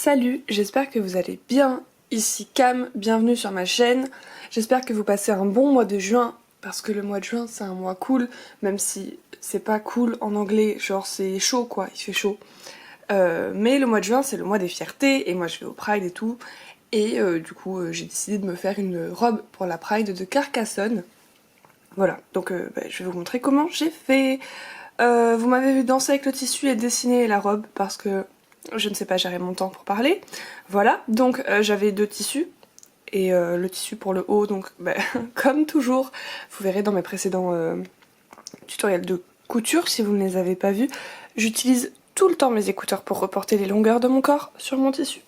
Salut, j'espère que vous allez bien. Ici Cam, bienvenue sur ma chaîne. J'espère que vous passez un bon mois de juin, parce que le mois de juin c'est un mois cool, même si c'est pas cool en anglais, genre c'est chaud quoi, il fait chaud. Mais le mois de juin c'est le mois des fiertés, et moi je vais au Pride et tout. Et du coup j'ai décidé de me faire une robe pour la Pride de Carcassonne. Voilà, donc je vais vous montrer comment j'ai fait. Vous m'avez vu danser avec le tissu et dessiner la robe parce que je ne sais pas gérer mon temps pour parler. Voilà, donc j'avais deux tissus et le tissu pour le haut, donc comme toujours, vous verrez dans mes précédents tutoriels de couture si vous ne les avez pas vus, j'utilise tout le temps mes écouteurs pour reporter les longueurs de mon corps sur mon tissu.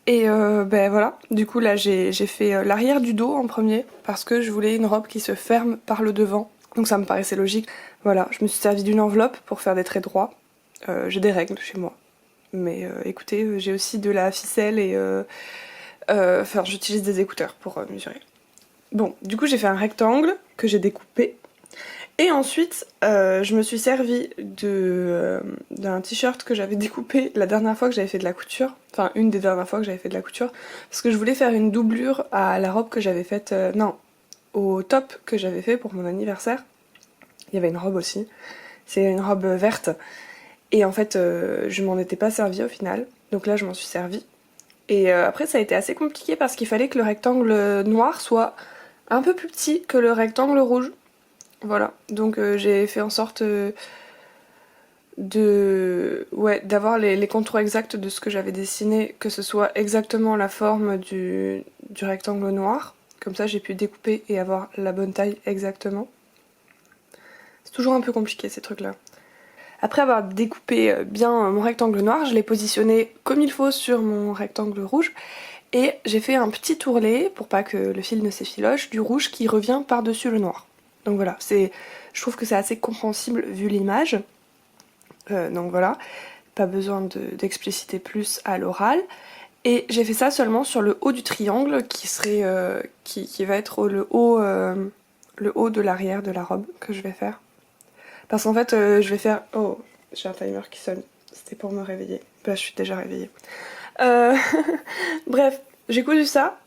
Et voilà, du coup là j'ai fait l'arrière du dos en premier parce que je voulais une robe qui se ferme par le devant, donc ça me paraissait logique. Voilà, je me suis servi d'une enveloppe pour faire des traits droits. J'ai des règles chez moi, mais écoutez, j'ai aussi de la ficelle et enfin j'utilise des écouteurs pour mesurer. Bon, du coup j'ai fait un rectangle que j'ai découpé. Et ensuite, je me suis servi d'un t-shirt que j'avais découpé la dernière fois que j'avais fait de la couture. Enfin, une des dernières fois que j'avais fait de la couture. Parce que je voulais faire une doublure à la robe que j'avais faite... non, au top que j'avais fait pour mon anniversaire. Il y avait une robe aussi. C'est une robe verte. Et en fait, je m'en étais pas servie au final. Donc là, je m'en suis servie. Et après, ça a été assez compliqué parce qu'il fallait que le rectangle noir soit un peu plus petit que le rectangle rouge. Voilà, donc j'ai fait en sorte d'avoir les contours exacts de ce que j'avais dessiné, que ce soit exactement la forme du rectangle noir. Comme ça j'ai pu découper et avoir la bonne taille exactement. C'est toujours un peu compliqué ces trucs-là. Après avoir découpé bien mon rectangle noir, je l'ai positionné comme il faut sur mon rectangle rouge. Et j'ai fait un petit tourlet, pour pas que le fil ne s'effiloche, du rouge qui revient par-dessus le noir. Donc voilà, je trouve que c'est assez compréhensible vu l'image. Donc voilà, pas besoin d'expliciter plus à l'oral. Et j'ai fait ça seulement sur le haut du triangle qui serait qui va être le haut de l'arrière de la robe que je vais faire. Parce qu'en fait je vais faire... Oh, j'ai un timer qui sonne, c'était pour me réveiller. Bah je suis déjà réveillée. Bref, j'ai cousu ça.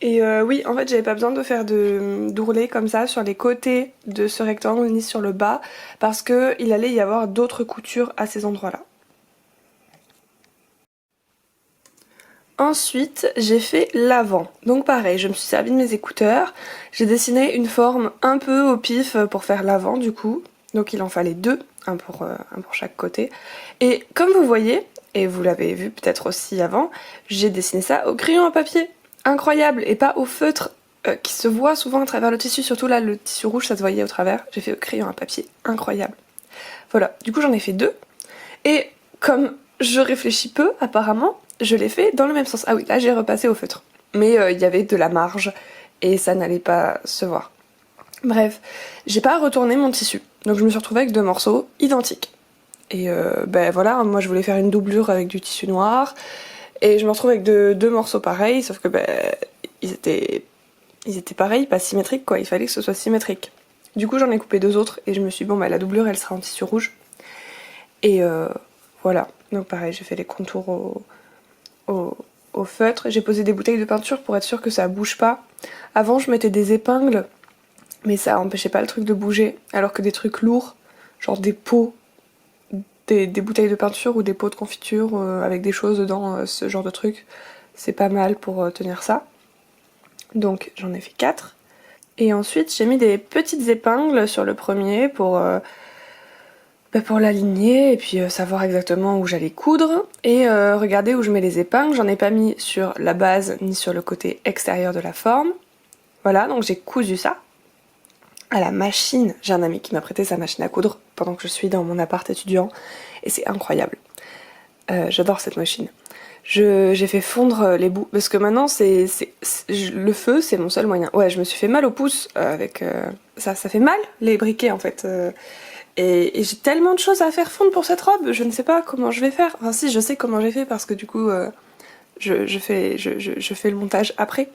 Et oui, en fait, j'avais pas besoin de faire d'ourlets comme ça sur les côtés de ce rectangle ni sur le bas parce que il allait y avoir d'autres coutures à ces endroits-là. Ensuite, j'ai fait l'avant. Donc pareil, je me suis servi de mes écouteurs. J'ai dessiné une forme un peu au pif pour faire l'avant du coup. Donc il en fallait deux, un pour chaque côté. Et comme vous voyez, et vous l'avez vu peut-être aussi avant, j'ai dessiné ça au crayon à papier. Incroyable, et pas au feutre qui se voit souvent à travers le tissu, surtout là le tissu rouge ça se voyait au travers, j'ai fait au crayon à papier, incroyable. Voilà, du coup j'en ai fait deux, et comme je réfléchis peu apparemment, je l'ai fait dans le même sens. Ah oui, là j'ai repassé au feutre, mais il y avait de la marge et ça n'allait pas se voir. Bref, j'ai pas retourné mon tissu, donc je me suis retrouvée avec deux morceaux identiques. Et voilà, moi je voulais faire une doublure avec du tissu noir, et je me retrouve avec deux morceaux pareils, sauf que ils étaient pareils, pas symétriques quoi, il fallait que ce soit symétrique. Du coup j'en ai coupé deux autres et je me suis dit bon la doublure elle sera en tissu rouge. Et voilà, donc pareil j'ai fait les contours au feutre, j'ai posé des bouteilles de peinture pour être sûre que ça bouge pas. Avant je mettais des épingles, mais ça empêchait pas le truc de bouger, alors que des trucs lourds, genre des pots, des bouteilles de peinture ou des pots de confiture avec des choses dedans, ce genre de truc, c'est pas mal pour tenir ça. Donc j'en ai fait 4. Et ensuite j'ai mis des petites épingles sur le premier pour l'aligner et puis savoir exactement où j'allais coudre. Et regardez où je mets les épingles, j'en ai pas mis sur la base ni sur le côté extérieur de la forme. Voilà, donc j'ai cousu ça à la machine. J'ai un ami qui m'a prêté sa machine à coudre pendant que je suis dans mon appart étudiant et c'est incroyable. J'adore cette machine. J'ai fait fondre les bouts parce que maintenant le feu c'est mon seul moyen. Ouais, je me suis fait mal au pouce avec ça fait mal les briquets en fait. Et j'ai tellement de choses à faire fondre pour cette robe, je ne sais pas comment je vais faire. Enfin si, je sais comment j'ai fait parce que du coup je fais le montage après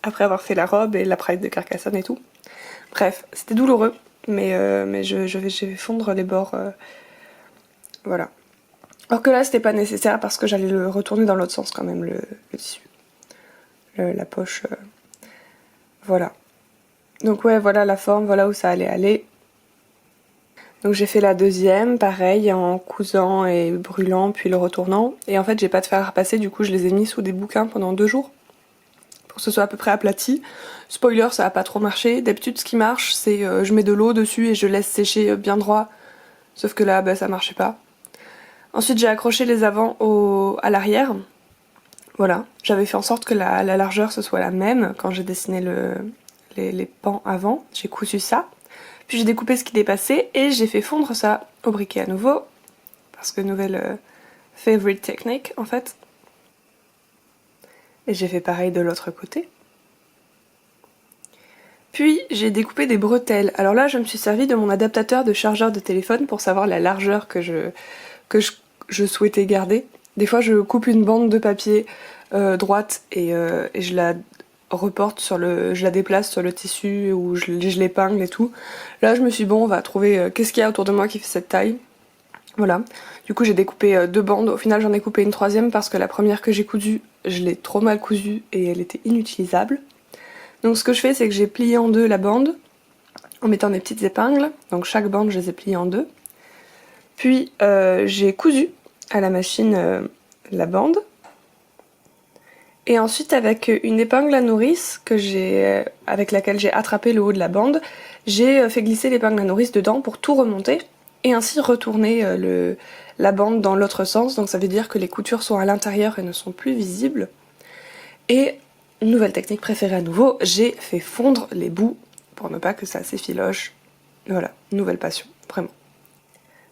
avoir fait la robe et la Pride de Carcassonne et tout. Bref, c'était douloureux, mais je vais fondre les bords, voilà. Alors que là c'était pas nécessaire parce que j'allais le retourner dans l'autre sens quand même, le tissu. La poche, voilà. Donc ouais, voilà la forme, voilà où ça allait aller. Donc j'ai fait la deuxième, pareil, en cousant et brûlant, puis le retournant. Et en fait j'ai pas de fer à repasser, du coup je les ai mis sous des bouquins pendant 2 jours. Pour que ce soit à peu près aplati. Spoiler, ça a pas trop marché. D'habitude ce qui marche, c'est je mets de l'eau dessus et je laisse sécher bien droit. Sauf que là, bah, ça marchait pas. Ensuite j'ai accroché les avants à l'arrière. Voilà, j'avais fait en sorte que la largeur ce soit la même quand j'ai dessiné les pans avant. J'ai cousu ça. Puis j'ai découpé ce qui dépassait et j'ai fait fondre ça au briquet à nouveau. Parce que nouvelle favorite technique en fait. Et j'ai fait pareil de l'autre côté. Puis j'ai découpé des bretelles. Alors là je me suis servi de mon adaptateur de chargeur de téléphone pour savoir la largeur que je souhaitais garder. Des fois je coupe une bande de papier droite et je la reporte je la déplace sur le tissu ou je l'épingle et tout. Là je me suis dit, bon, on va trouver qu'est-ce qu'il y a autour de moi qui fait cette taille. Voilà. Du coup j'ai découpé 2 bandes. Au final j'en ai coupé une 3e parce que la première que j'ai cousue, je l'ai trop mal cousue et elle était inutilisable. Donc ce que je fais, c'est que j'ai plié en 2 la bande en mettant des petites épingles. Donc chaque bande je les ai pliées en 2. Puis j'ai cousu à la machine la bande. Et ensuite avec une épingle à nourrice avec laquelle j'ai attrapé le haut de la bande, j'ai fait glisser l'épingle à nourrice dedans pour tout remonter et ainsi retourner la bande dans l'autre sens. Donc ça veut dire que les coutures sont à l'intérieur et ne sont plus visibles. Et nouvelle technique préférée à nouveau, j'ai fait fondre les bouts pour ne pas que ça s'effiloche. Voilà, nouvelle passion, vraiment.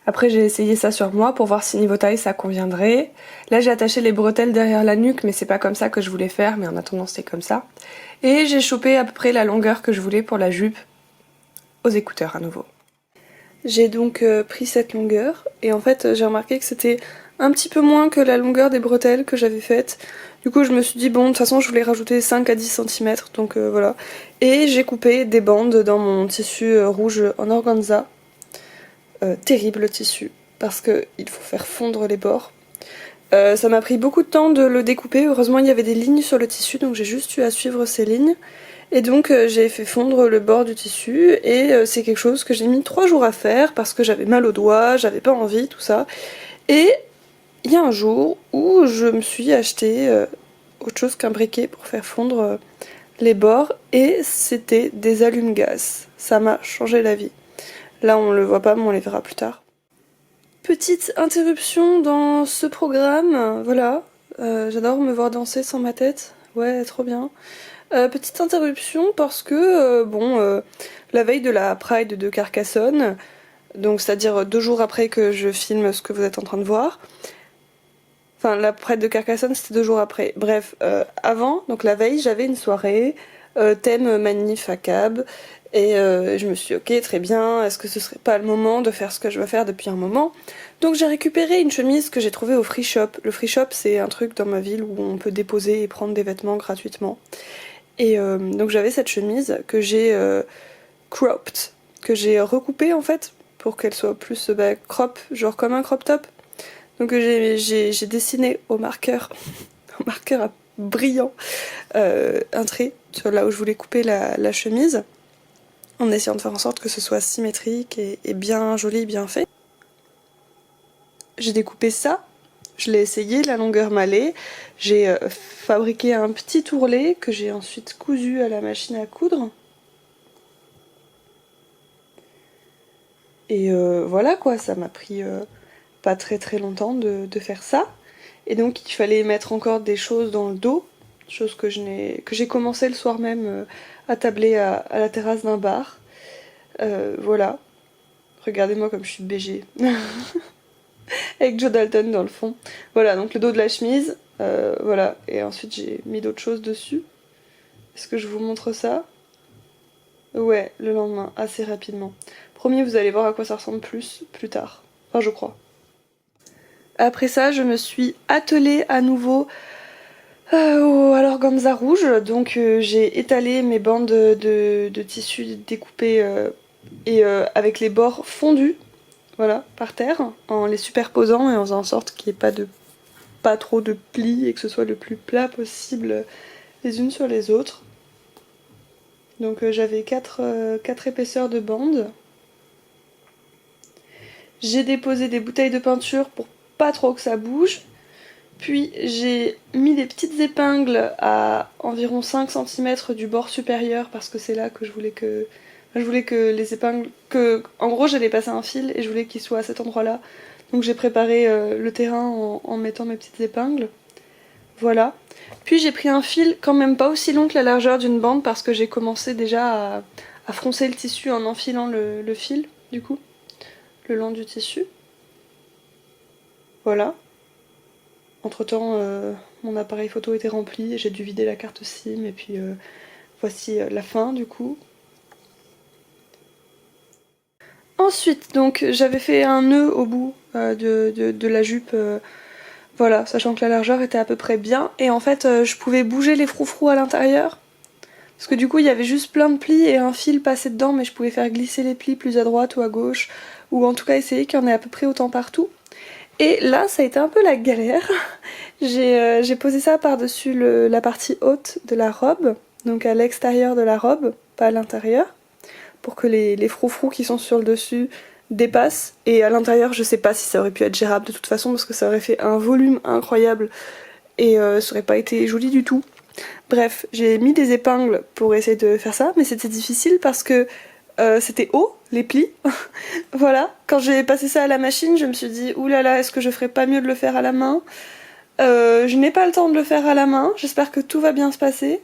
Après j'ai essayé ça sur moi pour voir si niveau taille ça conviendrait. Là j'ai attaché les bretelles derrière la nuque mais c'est pas comme ça que je voulais faire, mais en attendant c'était comme ça. Et j'ai chopé à peu près la longueur que je voulais pour la jupe aux écouteurs à nouveau. J'ai donc pris cette longueur et en fait j'ai remarqué que c'était un petit peu moins que la longueur des bretelles que j'avais faites. Du coup je me suis dit bon de toute façon je voulais rajouter 5 à 10 cm donc voilà. Et j'ai coupé des bandes dans mon tissu rouge en organza. Terrible le tissu parce qu'il faut faire fondre les bords. Ça m'a pris beaucoup de temps de le découper, heureusement il y avait des lignes sur le tissu donc j'ai juste eu à suivre ces lignes. Et donc j'ai fait fondre le bord du tissu et c'est quelque chose que j'ai mis 3 jours à faire parce que j'avais mal aux doigts, j'avais pas envie, tout ça. Et il y a un jour où je me suis acheté autre chose qu'un briquet pour faire fondre les bords et c'était des allumes-gaz. Ça m'a changé la vie. Là on le voit pas mais on les verra plus tard. Petite interruption dans ce programme, voilà. J'adore me voir danser sans ma tête, ouais trop bien. Petite interruption parce que, la veille de la Pride de Carcassonne, donc c'est-à-dire 2 jours après que je filme ce que vous êtes en train de voir, enfin la Pride de Carcassonne c'était 2 jours après, bref, avant, donc la veille, j'avais une soirée, thème manif à Cab, et je me suis dit, ok, très bien, est-ce que ce serait pas le moment de faire ce que je veux faire depuis un moment? Donc j'ai récupéré une chemise que j'ai trouvée au Free Shop. Le Free Shop c'est un truc dans ma ville où on peut déposer et prendre des vêtements gratuitement. Et donc j'avais cette chemise que j'ai cropped, que j'ai recoupée en fait pour qu'elle soit plus crop, genre comme un crop top. Donc j'ai dessiné au marqueur, au marqueur brillant, un trait sur là où je voulais couper la chemise, en essayant de faire en sorte que ce soit symétrique et bien joli, bien fait. J'ai découpé ça. Je l'ai essayé, la longueur m'allait. J'ai fabriqué un petit ourlet que j'ai ensuite cousu à la machine à coudre. Et voilà quoi, ça m'a pris pas très très longtemps de faire ça. Et donc il fallait mettre encore des choses dans le dos, chose que j'ai commencé le soir même à tabler à la terrasse d'un bar. Voilà. Regardez-moi comme je suis BG. Avec Joe Dalton dans le fond. Voilà, donc le dos de la chemise, voilà, et ensuite j'ai mis d'autres choses dessus. Est-ce que je vous montre ça? Ouais, le lendemain, assez rapidement. Promis, vous allez voir à quoi ça ressemble plus tard. Enfin, je crois. Après ça, je me suis attelée à nouveau à l'organza rouge. Donc j'ai étalé mes bandes de tissu découpées et avec les bords fondus. voilà, par terre, en les superposant et en faisant en sorte qu'il n'y ait pas trop de plis et que ce soit le plus plat possible les unes sur les autres. Donc j'avais 4 épaisseurs de bande. J'ai déposé des bouteilles de peinture pour pas trop que ça bouge. Puis j'ai mis des petites épingles à environ 5 cm du bord supérieur parce que c'est là que je voulais que les épingles... En gros j'allais passer un fil et je voulais qu'il soit à cet endroit-là. Donc j'ai préparé le terrain en mettant mes petites épingles. Voilà. Puis j'ai pris un fil quand même pas aussi long que la largeur d'une bande parce que j'ai commencé déjà à froncer le tissu en enfilant le fil, du coup, le long du tissu. Voilà. Entre-temps, mon appareil photo était rempli et j'ai dû vider la carte SIM et puis voici la fin du coup. Ensuite, donc j'avais fait un nœud au bout de la jupe, voilà, sachant que la largeur était à peu près bien. Et en fait, je pouvais bouger les froufrous à l'intérieur. Parce que du coup, il y avait juste plein de plis et un fil passé dedans, mais je pouvais faire glisser les plis plus à droite ou à gauche, ou en tout cas essayer qu'il y en ait à peu près autant partout. Et là, ça a été un peu la galère. J'ai posé ça par-dessus la partie haute de la robe, donc à l'extérieur de la robe, pas à l'intérieur, pour que les froufrous qui sont sur le dessus dépassent. Et à l'intérieur, je sais pas si ça aurait pu être gérable de toute façon, parce que ça aurait fait un volume incroyable et ça aurait pas été joli du tout. Bref, j'ai mis des épingles pour essayer de faire ça, mais c'était difficile parce que c'était haut, les plis. Voilà, quand j'ai passé ça à la machine, je me suis dit oulala, est-ce que je ferais pas mieux de le faire à la main? Je n'ai pas le temps de le faire à la main, j'espère que tout va bien se passer.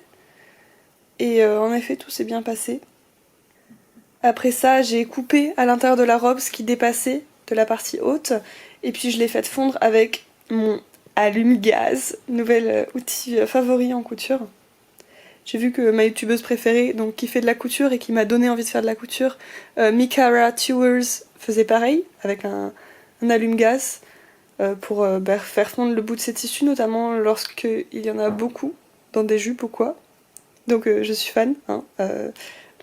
Et en effet, tout s'est bien passé. Après ça, j'ai coupé à l'intérieur de la robe ce qui dépassait de la partie haute, et puis je l'ai fait fondre avec mon allume-gaz, nouvel outil favori en couture. J'ai vu que ma youtubeuse préférée, donc qui fait de la couture et qui m'a donné envie de faire de la couture, Mikara Tewers, faisait pareil, avec un allume-gaz pour faire fondre le bout de ses tissus, notamment lorsqu'il y en a beaucoup dans des jupes ou quoi. Donc je suis fan, hein,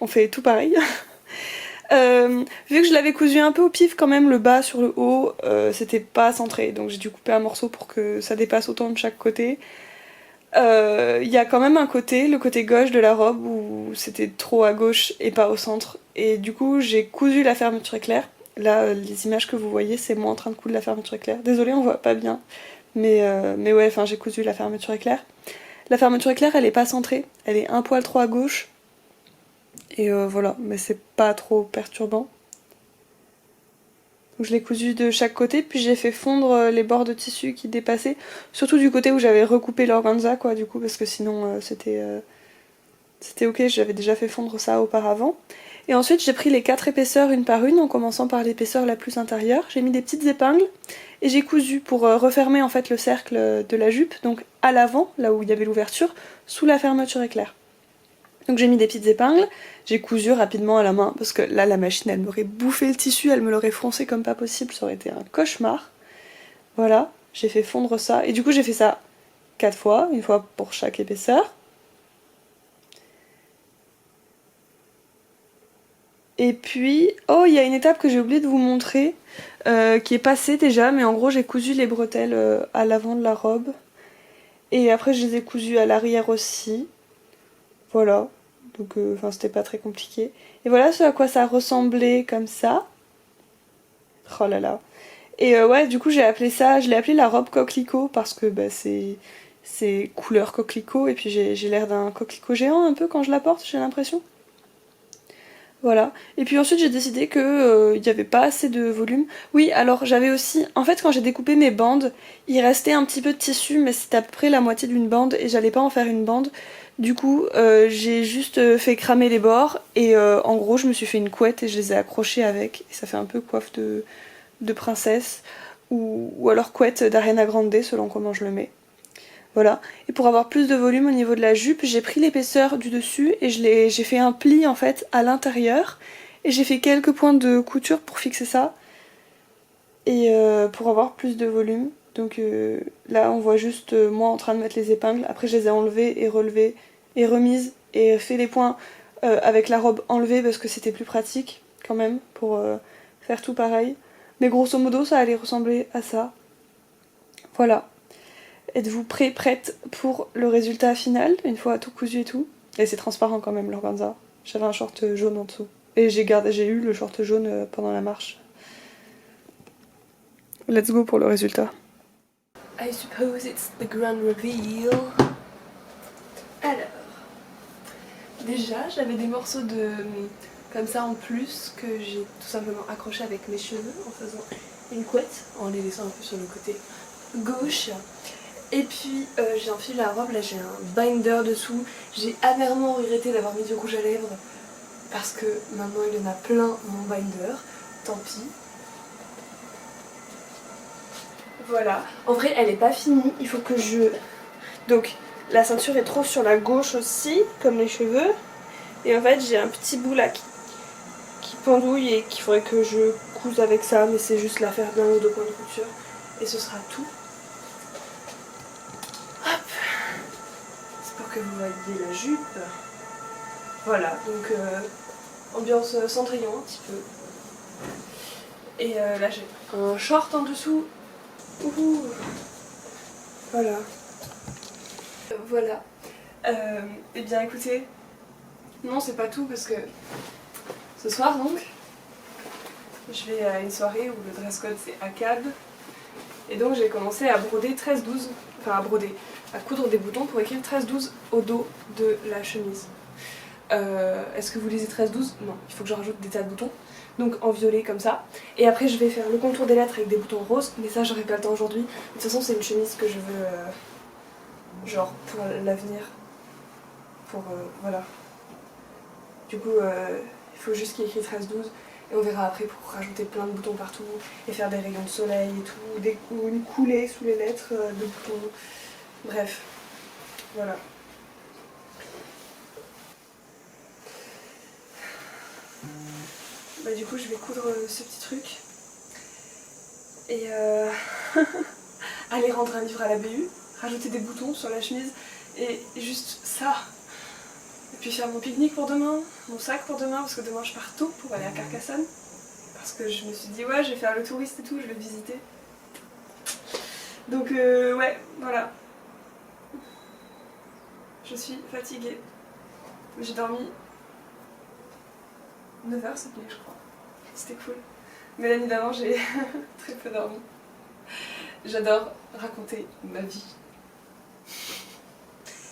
on fait tout pareil. Vu que je l'avais cousu un peu au pif quand même, le bas sur le haut, c'était pas centré, donc j'ai dû couper un morceau pour que ça dépasse autant de chaque côté. Il y a quand même un côté, le côté gauche de la robe, où c'était trop à gauche et pas au centre. Et du coup, j'ai cousu la fermeture éclair. Là, les images que vous voyez, c'est moi en train de coudre la fermeture éclair. Désolée, on voit pas bien. Mais ouais, enfin, j'ai cousu la fermeture éclair. La fermeture éclair, elle est pas centrée. Elle est un poil trop à gauche. Et voilà, mais c'est pas trop perturbant. Donc je l'ai cousu de chaque côté, puis j'ai fait fondre les bords de tissu qui dépassaient, surtout du côté où j'avais recoupé l'organza, quoi, du coup, parce que sinon c'était ok, j'avais déjà fait fondre ça auparavant. Et ensuite j'ai pris les 4 épaisseurs une par une, en commençant par l'épaisseur la plus intérieure, j'ai mis des petites épingles, et j'ai cousu pour refermer en fait le cercle de la jupe, donc à l'avant, là où il y avait l'ouverture, sous la fermeture éclair. Donc j'ai mis des petites épingles, j'ai cousu rapidement à la main, parce que là la machine elle m'aurait bouffé le tissu, elle me l'aurait froncé comme pas possible, ça aurait été un cauchemar. Voilà, j'ai fait fondre ça, et du coup j'ai fait ça 4 fois, une fois pour chaque épaisseur. Et puis, oh il y a une étape que j'ai oublié de vous montrer, qui est passée déjà, mais en gros j'ai cousu les bretelles à l'avant de la robe, et après je les ai cousues à l'arrière aussi, voilà. Donc enfin c'était pas très compliqué. Et voilà ce à quoi ça ressemblait comme ça. Oh là là. Et ouais, du coup, je l'ai appelé la robe coquelicot parce que bah, c'est couleur coquelicot et puis j'ai l'air d'un coquelicot géant un peu quand je la porte, j'ai l'impression. Voilà. Et puis ensuite, j'ai décidé que il y avait pas assez de volume. Oui, alors j'avais aussi en fait quand j'ai découpé mes bandes, il restait un petit peu de tissu mais c'était à peu près la moitié d'une bande et j'allais pas en faire une bande. Du coup, j'ai juste fait cramer les bords et en gros, je me suis fait une couette et je les ai accrochés avec et ça fait un peu coiffe de princesse ou alors couette d'Ariana Grande selon comment je le mets. Voilà. Et pour avoir plus de volume au niveau de la jupe, j'ai pris l'épaisseur du dessus et j'ai fait un pli en fait à l'intérieur et j'ai fait quelques points de couture pour fixer ça et pour avoir plus de volume. Donc là on voit juste moi en train de mettre les épingles. Après je les ai enlevées et relevées et remises et fait les points avec la robe enlevée parce que c'était plus pratique quand même pour faire tout pareil. Mais grosso modo, ça allait ressembler à ça. Voilà. Êtes-vous prête pour le résultat final, une fois tout cousu et tout? Et c'est transparent quand même, l'organza. J'avais un short jaune en dessous. Et j'ai eu le short jaune pendant la marche. Let's go pour le résultat. I suppose it's the grand reveal. Alors, déjà j'avais des morceaux de comme ça en plus que j'ai tout simplement accroché avec mes cheveux en faisant une couette, en les laissant un peu sur le côté gauche. Et puis j'ai enfilé la robe, là j'ai un binder dessous. J'ai amèrement regretté d'avoir mis du rouge à lèvres parce que maintenant il y en a plein mon binder, tant pis. Voilà, en vrai elle est pas finie, il faut que je... Donc la ceinture est trop sur la gauche aussi, comme les cheveux. Et en fait j'ai un petit bout là qui pendouille et qu'il faudrait que je couse avec ça, mais c'est juste l'affaire d'un ou deux points de couture. Et ce sera tout. Hop, c'est pour que vous voyez la jupe. Voilà, donc ambiance Cendrillon un petit peu. Et là j'ai un short en dessous. Ouhou. Voilà. Voilà. Et bien écoutez, non c'est pas tout parce que ce soir donc, je vais à une soirée où le dress code c'est ACAB. Et donc j'ai commencé à broder 13-12, enfin à coudre des boutons pour écrire 13-12 au dos de la chemise. Est-ce que vous lisez 13-12? Non, il faut que je rajoute des tas de boutons. Donc en violet comme ça. Et après je vais faire le contour des lettres avec des boutons roses, mais ça j'aurai pas le temps aujourd'hui. De toute façon c'est une chemise que je veux genre pour l'avenir. Pour voilà. Du coup il faut juste qu'il y ait écrit 13-12 et on verra après pour rajouter plein de boutons partout et faire des rayons de soleil et tout, ou une coulée sous les lettres de boutons. Bref, voilà. Bah du coup je vais coudre ce petit truc et aller rendre un livre à la BU, rajouter des boutons sur la chemise et juste ça. Et puis faire mon pique-nique pour demain, mon sac pour demain parce que demain je pars tôt pour aller à Carcassonne. Parce que je me suis dit ouais je vais faire le touriste et tout, je vais visiter. Donc ouais voilà. Je suis fatiguée. J'ai dormi 9 heures cette nuit je crois. C'était cool. Mais la nuit d'avant j'ai très peu dormi. J'adore raconter ma vie.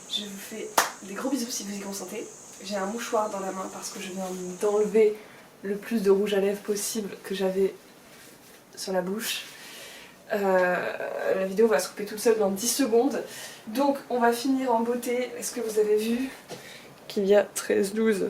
Je vous fais des gros bisous si vous y consentez. J'ai un mouchoir dans la main parce que je viens d'enlever le plus de rouge à lèvres possible que j'avais sur la bouche. La vidéo va se couper toute seule dans 10 secondes. Donc on va finir en beauté. Est-ce que vous avez vu qu'il y a 13-12